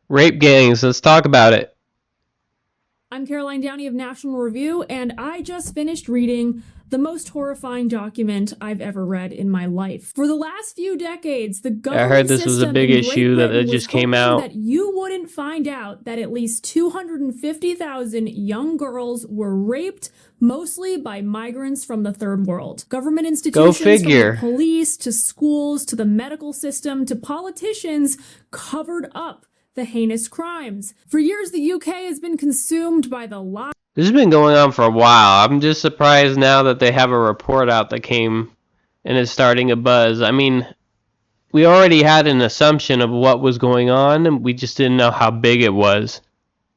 Rape gangs, let's talk about it. I'm Caroline Downey of National Review, and I just finished reading the most horrifying document I've ever read in my life. For the last few decades, the I heard government this was a system big in issue Great that Britain it was just came hoping out. that you wouldn't find out that at least 250,000 young girls were raped, mostly by migrants from the third world. Government institutions, Go figure. from the police to schools to the medical system to politicians, covered up the heinous crimes. For years, the UK has been consumed by the lie. This has been going on for a while. I'm just surprised now that they have a report out that came and is starting a buzz. I mean, we already had an assumption of what was going on, and we just didn't know how big it was.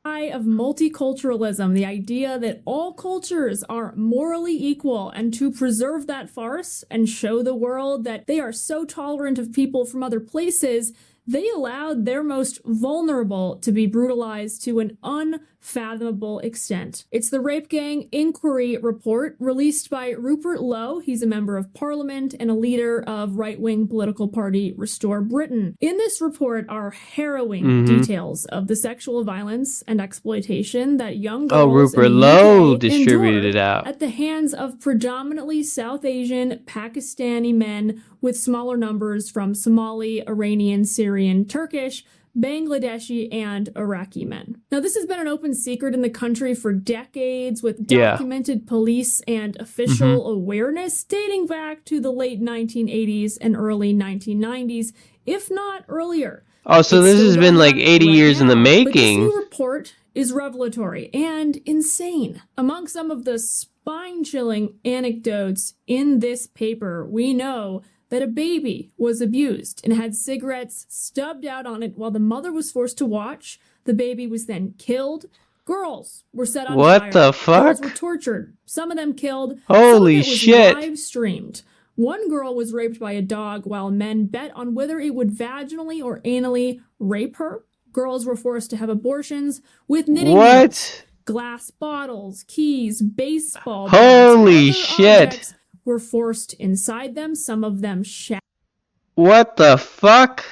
Of multiculturalism, the idea that all cultures are morally equal, and to preserve that farce and show the world that they are so tolerant of people from other places, they allowed their most vulnerable to be brutalized to an unfathomable extent. It's the Rape Gang Inquiry Report released by Rupert Lowe. He's a member of parliament and a leader of right-wing political party Restore Britain. In this report are harrowing details of the sexual violence and exploitation that young girls Rupert in the Lowe UK distributed endured it out at the hands of predominantly South Asian, Pakistani men, with smaller numbers from Somali, Iranian, Syrian, Turkish, Bangladeshi, and Iraqi men. Now, this has been an open secret in the country for decades, with documented police and official awareness dating back to the late 1980s and early 1990s, if not earlier. Oh, so this has been like 80 years in the making. But this new report is revelatory and insane. Among some of the spine-chilling anecdotes in this paper, we know that a baby was abused and had cigarettes stubbed out on it while the mother was forced to watch. The baby was then killed. Girls were set on fire. What the fuck? Girls were tortured. Some of them killed. Holy Some of it was shit. live streamed. One girl was raped by a dog while men bet on whether it would vaginally or anally rape her. Girls were forced to have abortions with knitting needles, glass bottles, keys, baseball bats, Holy other shit. objects were forced inside them, some of them What the fuck?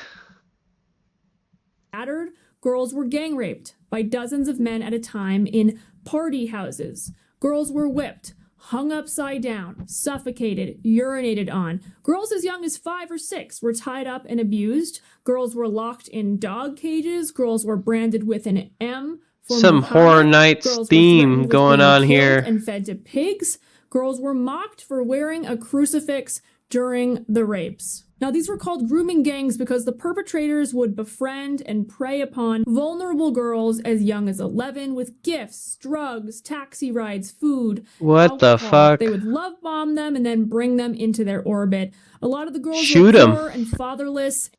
shattered. Girls were gang raped by dozens of men at a time in party houses. Girls were whipped, hung upside down, suffocated, urinated on. Girls as young as 5 or 6 were tied up and abused. Girls were locked in dog cages. Girls were branded with an M. Some Horror Nights theme going on here. And fed to pigs. Girls were mocked for wearing a crucifix during the rapes. Now, these were called grooming gangs because the perpetrators would befriend and prey upon vulnerable girls as young as 11 with gifts, drugs, taxi rides, food, What the fuck? They would love bomb them and then bring them into their orbit. A lot of the girls Shoot were 'em. poor and fatherless.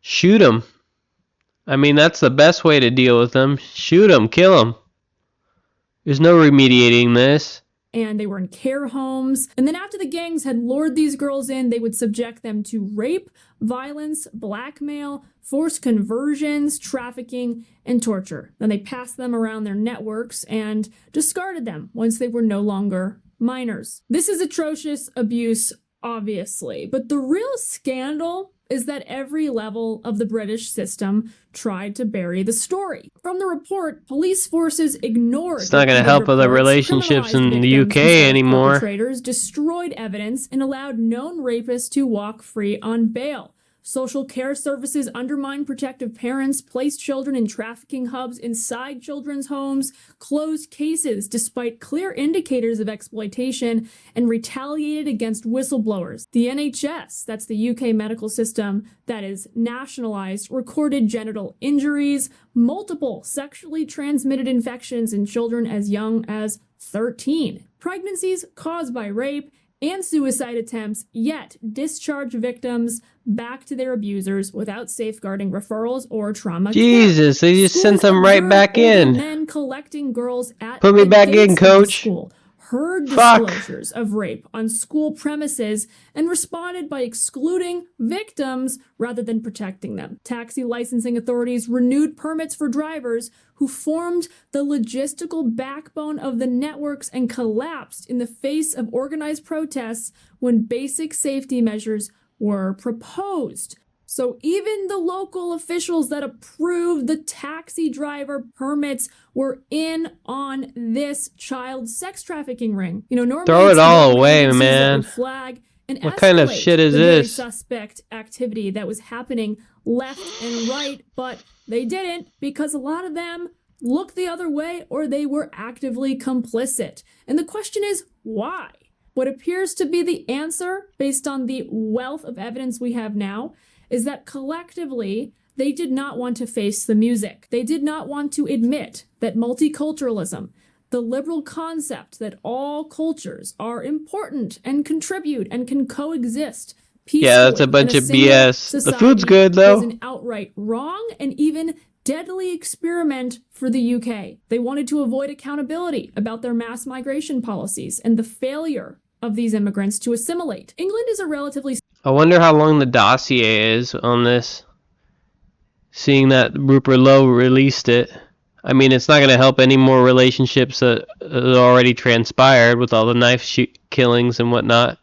Shoot them. I mean, that's the best way to deal with them. Shoot them, kill them. There's no remediating this. And they were in care homes. And then after the gangs had lured these girls in, they would subject them to rape, violence, blackmail, forced conversions, trafficking, and torture. Then they passed them around their networks and discarded them once they were no longer minors. This is atrocious abuse, obviously. But the real scandal is that every level of the British system tried to bury the story. From the report, police forces ignored. It's not going to help with the relationships in the UK anymore. Perpetrators destroyed evidence and allowed known rapists to walk free on bail. Social care services undermined protective parents, placed children in trafficking hubs inside children's homes, closed cases despite clear indicators of exploitation, and retaliated against whistleblowers. The NHS, that's the UK medical system that is nationalized, recorded genital injuries, multiple sexually transmitted infections in children as young as 13, pregnancies caused by rape, and suicide attempts, yet discharge victims back to their abusers without safeguarding referrals or trauma Jesus, care. they just Schools sent them right observed back older in. Men collecting girls at Put me the back gates in, of the coach. school, heard Fuck. disclosures of rape on school premises, and responded by excluding victims rather than protecting them. Taxi licensing authorities renewed permits for drivers who formed the logistical backbone of the networks and collapsed in the face of organized protests when basic safety measures were proposed. So even the local officials that approved the taxi driver permits were in on this child sex trafficking ring. Normally Throw it's it the all government away, agencies that man. would flag and What kind of escalate shit is the very this? suspect activity that was happening left and right, but they didn't because a lot of them looked the other way or they were actively complicit. And the question is, why? What appears to be the answer, based on the wealth of evidence we have now, is that collectively, they did not want to face the music. They did not want to admit that multiculturalism, the liberal concept that all cultures are important and contribute and can coexist peacefully. Yeah, that's a bunch in of single BS. The society, food's good, was though. an outright wrong and even deadly experiment for the UK. They wanted to avoid accountability about their mass migration policies and the failure of these immigrants to assimilate. England is a relatively I wonder how long the dossier is on this. Seeing that Rupert Lowe released it. I mean, it's not going to help any more relationships that already transpired with all the knife killings and whatnot.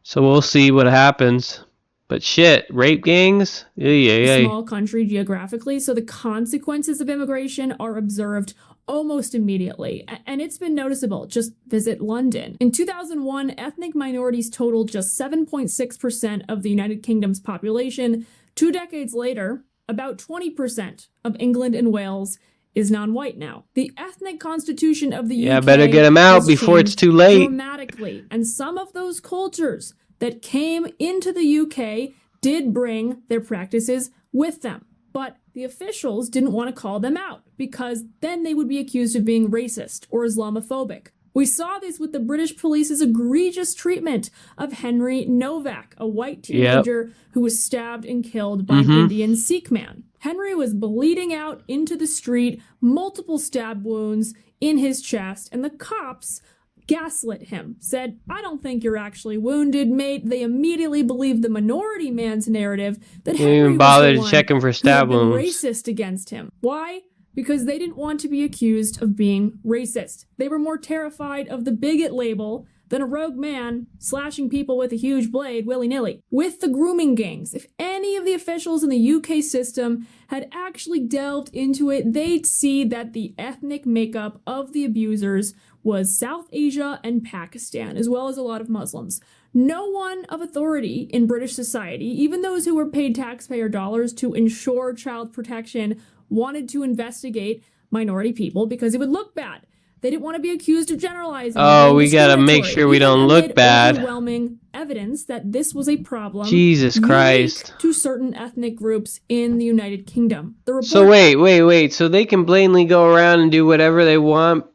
So we'll see what happens. But shit, rape gangs? small country geographically, so the consequences of immigration are observed almost immediately, and it's been noticeable. Just visit London. In 2001, ethnic minorities totaled just 7.6% of the United Kingdom's population. 2 decades later, about 20% of England and Wales is non-white now. The ethnic constitution of the UK Yeah, better get them out before it's too late. Dramatically, and some of those cultures that came into the UK did bring their practices with them. But the officials didn't want to call them out because then they would be accused of being racist or Islamophobic. We saw this with the British police's egregious treatment of Henry Novak, a white teenager who was stabbed and killed by an Indian Sikh man. Henry was bleeding out into the street, multiple stab wounds in his chest, and the cops gaslit him, said, "I don't think you're actually wounded, mate." They immediately believed the minority man's narrative that Didn't Henry even bother was the to one check him for who stab had been wounds. racist against him. Why? Because they didn't want to be accused of being racist. They were more terrified of the bigot label than a rogue man slashing people with a huge blade willy-nilly. With the grooming gangs, if any of the officials in the UK system had actually delved into it, they'd see that the ethnic makeup of the abusers was South Asia and Pakistan, as well as a lot of Muslims. No one of authority in British society, even those who were paid taxpayer dollars to ensure child protection, wanted to investigate minority people because it would look bad. They didn't want to be accused of generalizing. Oh, we gotta make sure we don't look bad. Overwhelming evidence that this was a problem. Jesus unique Christ. to certain ethnic groups in the United Kingdom. The report So wait. So they can blatantly go around and do whatever they want,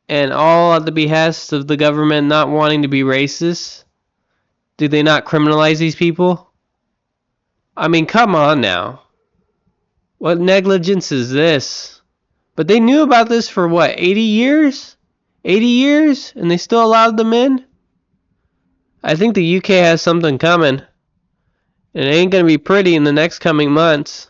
and all at the behest of the government not wanting to be racist? Do they not criminalize these people? I mean, come on now. What negligence is this? But they knew about this for what, 80 years? 80 years? And they still allowed them in? I think the UK has something coming. It ain't gonna be pretty in the next coming months.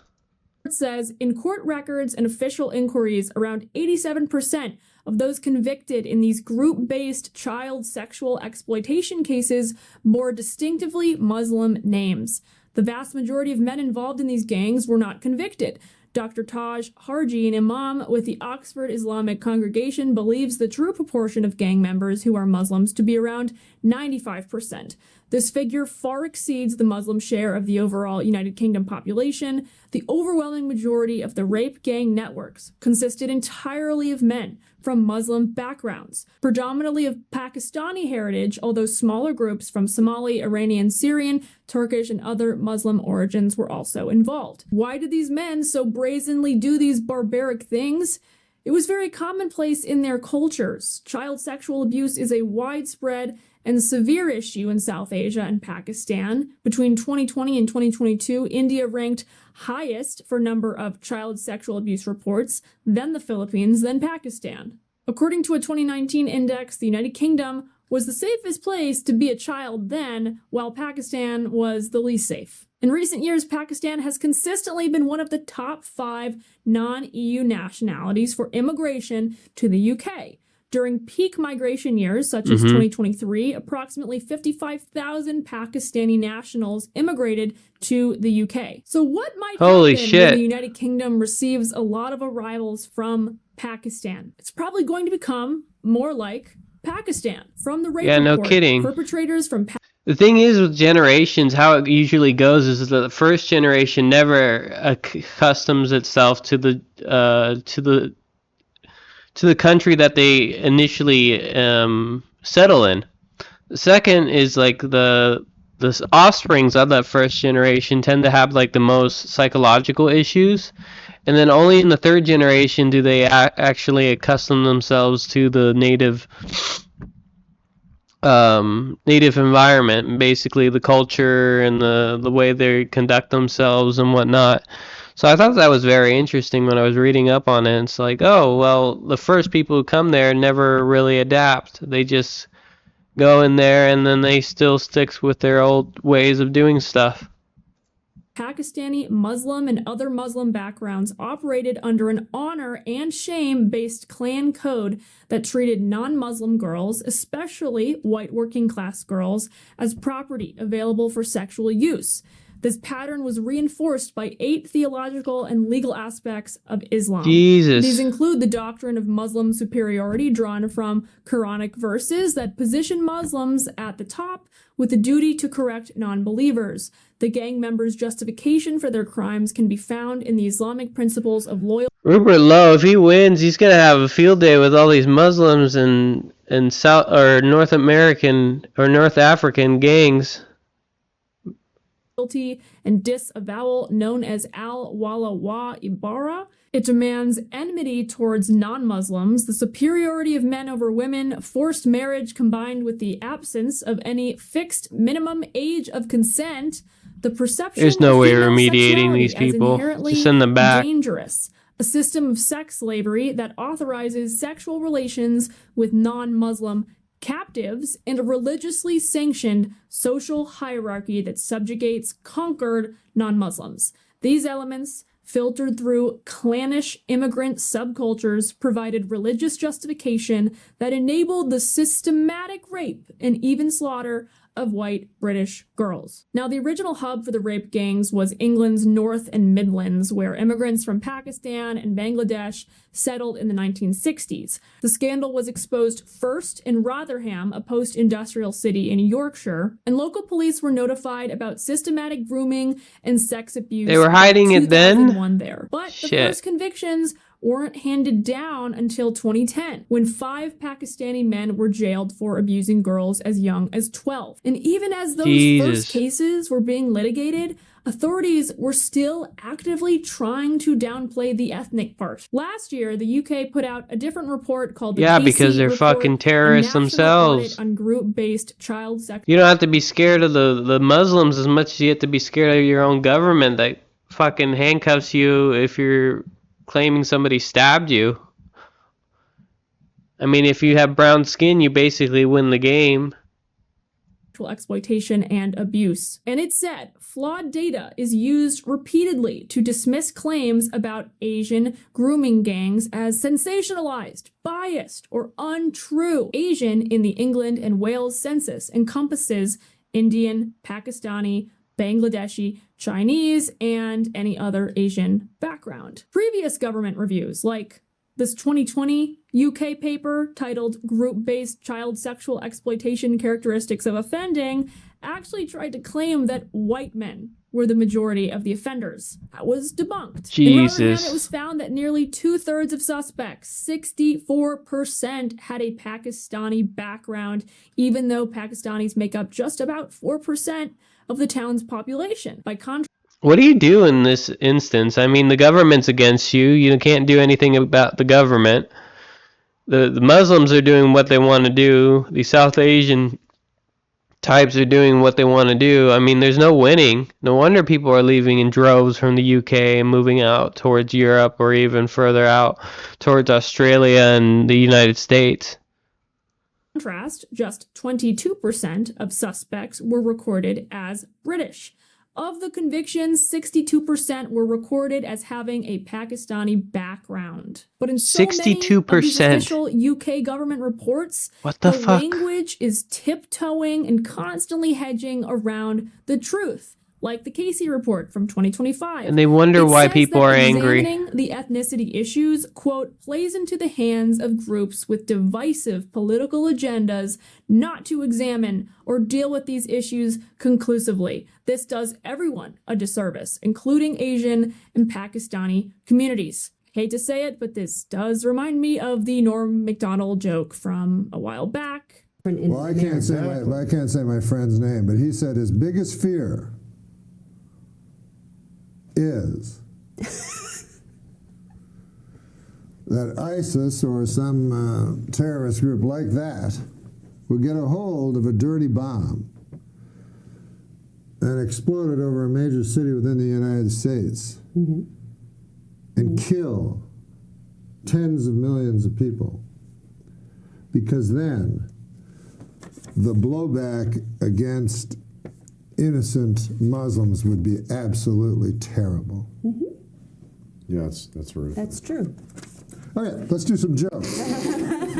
says in court records and official inquiries, around 87% of those convicted in these group-based child sexual exploitation cases bore distinctively Muslim names. The vast majority of men involved in these gangs were not convicted. Dr. Taj Harji, an imam with the Oxford Islamic Congregation, believes the true proportion of gang members who are Muslims to be around 95%. This figure far exceeds the Muslim share of the overall United Kingdom population. The overwhelming majority of the rape gang networks consisted entirely of men from Muslim backgrounds, predominantly of Pakistani heritage, although smaller groups from Somali, Iranian, Syrian, Turkish, and other Muslim origins were also involved. Why did these men so brazenly do these barbaric things? It was very commonplace in their cultures. Child sexual abuse is a widespread and severe issue in South Asia and Pakistan. Between 2020 and 2022, India ranked highest for number of child sexual abuse reports, then the Philippines, then Pakistan. According to a 2019 index, the United Kingdom was the safest place to be a child then, while Pakistan was the least safe. In recent years, Pakistan has consistently been one of the top 5 non-EU nationalities for immigration to the UK. During peak migration years, such as 2023, approximately 55,000 Pakistani nationals immigrated to the UK. So what might Holy happen shit. when the United Kingdom receives a lot of arrivals from Pakistan? It's probably going to become more like Pakistan. From the rape Yeah, no report, kidding. perpetrators from The thing is with generations, how it usually goes is that the first generation never accustoms itself to the country that they initially settle in. The second is like the offsprings of that first generation tend to have like the most psychological issues, and then only in the third generation do they actually accustom themselves to the native environment, basically the culture and the way they conduct themselves and whatnot. So I thought that was very interesting when I was reading up on it. It's like, oh, well, the first people who come there never really adapt. They just go in there and then they still stick with their old ways of doing stuff. Pakistani, Muslim, and other Muslim backgrounds operated under an honor and shame-based clan code that treated non-Muslim girls, especially white working-class girls, as property available for sexual use. This pattern was reinforced by 8 theological and legal aspects of Islam. Jesus. These include the doctrine of Muslim superiority drawn from Quranic verses that position Muslims at the top with the duty to correct non-believers. The gang members' justification for their crimes can be found in the Islamic principles of loyalty. Rupert Lowe, if he wins, he's gonna have a field day with all these Muslims and South or North American or North African gangs. And disavowal known as al-wala wa ibara. It demands enmity towards non-Muslims, the superiority of men over women, forced marriage combined with the absence of any fixed minimum age of consent, the perception There's no of way female remediating these sexuality as people. inherently Just send them back. dangerous, a system of sex slavery that authorizes sexual relations with non-Muslim captives, and a religiously sanctioned social hierarchy that subjugates conquered non-Muslims. These elements, filtered through clannish immigrant subcultures, provided religious justification that enabled the systematic rape and even slaughter of white British girls. Now, the original hub for the rape gangs was England's North and Midlands, where immigrants from Pakistan and Bangladesh settled in the 1960s. The scandal was exposed first in Rotherham, a post-industrial city in Yorkshire, and local police were notified about systematic grooming and sex abuse. They were hiding it then? 2001 there. But the first convictions weren't handed down until 2010, when 5 Pakistani men were jailed for abusing girls as young as 12. And even as those first cases were being litigated, authorities were still actively trying to downplay the ethnic part. Last year, the UK put out a different report called the Yeah, KC because they're Report, fucking terrorists a national themselves. audit on group-based child sex. You don't have to be scared of the Muslims as much as you have to be scared of your own government that fucking handcuffs you if you're claiming somebody stabbed you. I mean, if you have brown skin, you basically win the game. Exploitation and abuse. And it said flawed data is used repeatedly to dismiss claims about Asian grooming gangs as sensationalized, biased, or untrue. Asian in the England and Wales census encompasses Indian, Pakistani, Bangladeshi, Chinese, and any other Asian background. Previous government reviews, like this 2020 UK paper titled Group-Based Child Sexual Exploitation Characteristics of Offending, actually tried to claim that white men were the majority of the offenders. That was debunked. Jesus. In Rotherham, it was found that nearly 2/3 of suspects, 64%, had a Pakistani background, even though Pakistanis make up just about 4% of the town's population. By contrast, what do you do in this instance? I mean, the government's against you. You can't do anything about the government. The Muslims are doing what they want to do. The South Asian types are doing what they want to do. I mean, there's no winning. No wonder people are leaving in droves from the UK and moving out towards Europe or even further out towards Australia and the United States. Contrast, just 22% of suspects were recorded as British. Of the convictions, 62% were recorded as having a Pakistani background. But in so many of these 62%. official UK government reports, What the fuck? language is tiptoeing and constantly hedging around the truth, like the Casey report from 2025. And they wonder It why says people that are angry. examining the ethnicity issues, quote, plays into the hands of groups with divisive political agendas not to examine or deal with these issues conclusively. This does everyone a disservice, including Asian and Pakistani communities. Hate to say it, but this does remind me of the Norm Macdonald joke from a while back. Well, I can't say my friend's name, but he said his biggest fear is that ISIS or some terrorist group like that would get a hold of a dirty bomb and explode it over a major city within the United States and kill tens of millions of people. Because then the blowback against innocent Muslims would be absolutely terrible. Yeah, that's right. That's true. Okay, let's do some jokes.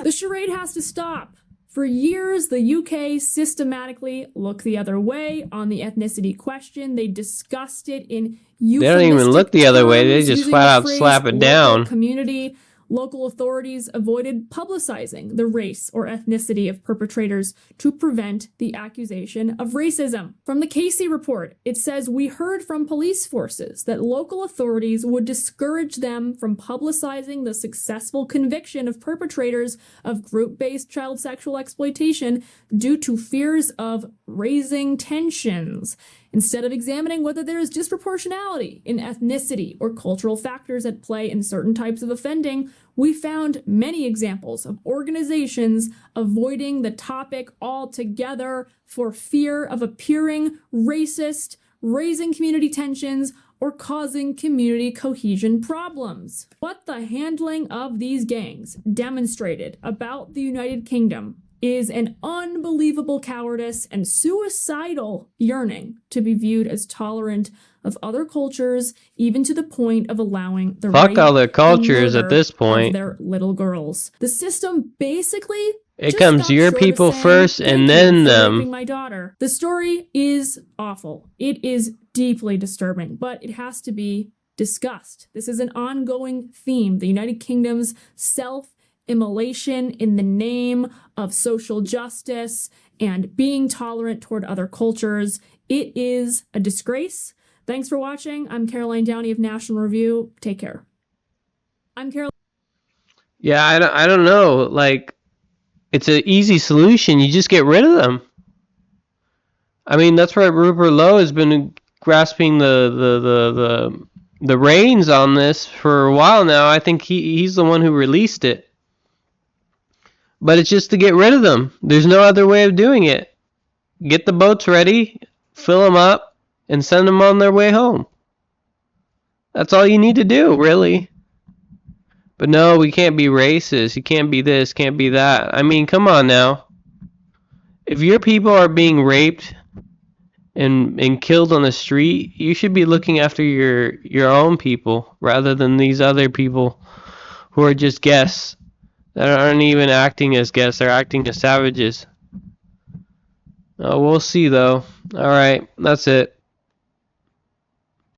The charade has to stop. For years, the UK systematically looked the other way on the ethnicity question. They discussed it in euphemistic They don't even look the other way. They terms, just using flat the out phrase slap it local down. Community. Local authorities avoided publicizing the race or ethnicity of perpetrators to prevent the accusation of racism. From the Casey report, it says, we heard from police forces that local authorities would discourage them from publicizing the successful conviction of perpetrators of group-based child sexual exploitation due to fears of raising tensions. Instead of examining whether there is disproportionality in ethnicity or cultural factors at play in certain types of offending, we found many examples of organizations avoiding the topic altogether for fear of appearing racist, raising community tensions, or causing community cohesion problems. What the handling of these gangs demonstrated about the United Kingdom is an unbelievable cowardice and suicidal yearning to be viewed as tolerant of other cultures, even to the point of allowing the Fuck rape other and cultures at murder this of point. their little girls. The system basically It just comes stopped your short of people saying, first "Thank and you then for them." raping my daughter. The story is awful. It is deeply disturbing, but it has to be discussed. This is an ongoing theme. The United Kingdom's self-immolation in the name of social justice and being tolerant toward other cultures. It is a disgrace. Thanks for watching. I'm Caroline Downey of National Review. Take care. I'm Caroline. Yeah, I don't know. Like, it's an easy solution. You just get rid of them. I mean, that's why Rupert Lowe has been grasping the reins on this for a while now. I think he's the one who released it. But it's just to get rid of them. There's no other way of doing it. Get the boats ready, fill them up, and send them on their way home. That's all you need to do, really. But no, we can't be racist. You can't be this, can't be that. I mean, come on now. If your people are being raped and killed on the street, you should be looking after your own people rather than these other people who are just guests that aren't even acting as guests. They're acting as savages. We'll see, though. All right, that's it.